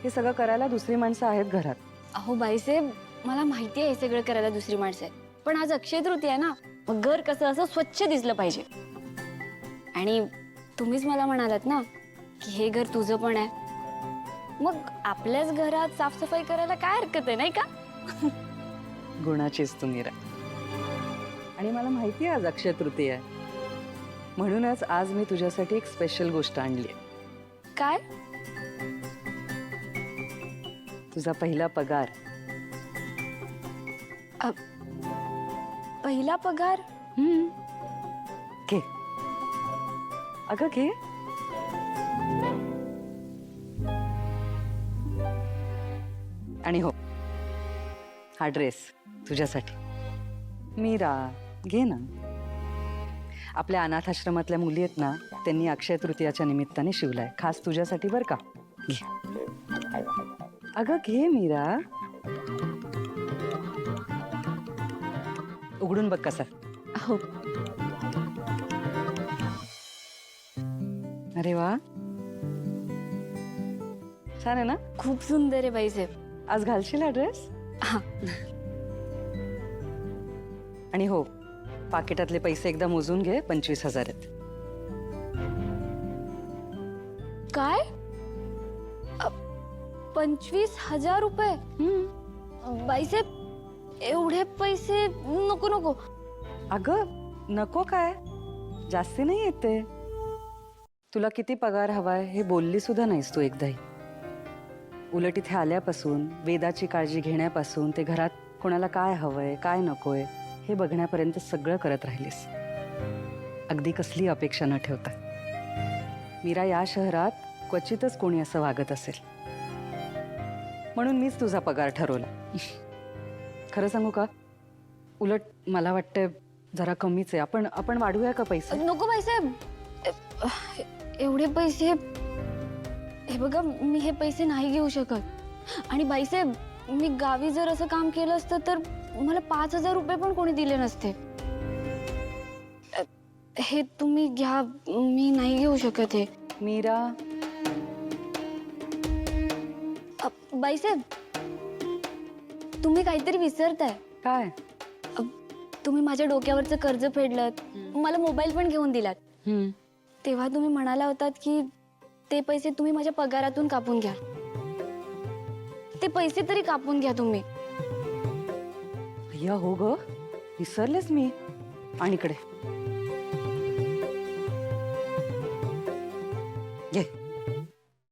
हे सगळं करायला दुसरी माणसं आहेत घरात. अहो बाईसाहेब, मला माहिती आहे हे सगळं करायला दुसरी माणसं आहेत, पण आज अक्षय तृतीया आहे ना, मग घर कसं असं स्वच्छ दिसलं पाहिजे. आणि तुम्हीच मला म्हणालात ना की हे घर तुझं पण आहे, मग आपल्याच घरात साफसफाई करायला काय हरकत आहे, नाही का? गुणाचीच तू मीरा. आणि मला माहिती आहे आज अक्षय तृतीया आहे, म्हणूनच आज मी तुझ्यासाठी एक स्पेशल गोष्ट आणली आहे. काय? तुझा पहिला पगार. पहिला पगार? घे अगं, घे. आणि हो, हा ड्रेस तुझ्यासाठी. मीरा, घे ना. आपल्या अनाथ आश्रमातल्या मुली आहेत ना, त्यांनी अक्षय तृतीयाच्या निमित्ताने शिवलाय, खास तुझ्यासाठी बर का. घे अगं, घे मीरा. उघडून बघ कसा. हो. अरे वा, छान आहे ना. खूप सुंदर आहे बाईसाहेब. आज घालशील हा ड्रेस? हा. आणि हो, पाकिटातले पैसे एकदा मोजून घे. 25,000 आहेत. काय? 25,000 रुपये? बाईसाहेब, एवढे पैसे नको नको. अगं नको काय, जास्ती नाही येते. तुला किती पगार हवाय हे बोलली सुद्धा नाहीस तू एकदाही. उलट इथे आल्यापासून, वेदाची काळजी घेण्यापासून ते घरात कोणाला काय हवंय काय नकोय हे बघण्यापर्यंत सगळं करत राहिलीस, अगदी कसली अपेक्षा न ठेवता. मीरा, या शहरात क्वचितच कोणी असं वागत असेल, म्हणून मीच तुझा पगार ठरवला. खरं सांगू का, उलट मला वाटतंय जरा कमीच आहे. आपण वाढूया का पैसे? नको बाईसाहेब, एवढे पैसे. हे बघा, मी हे पैसे नाही घेऊ शकत. आणि बाईसाहेब, मी गावी जर असं काम केलं असतं तर मला 5,000 रुपये पण कोणी दिले नसते. हे तुम्ही घ्या, मी नाही घेऊ शकत हे. मीरा, बाईसाहेब, तुम्ही काहीतरी विसरताय. काय? तुम्ही माझ्या डोक्यावरचं कर्ज फेडलं, मला मोबाईल पण घेऊन दिलात. तेव्हा तुम्ही म्हणाला होतात की ते पैसे तुम्ही माझ्या पगारातून कापून घ्या. ते पैसे तरी कापून घ्या तुम्ही. भैया, हो ग, विसरलेच मी. आणि इकडे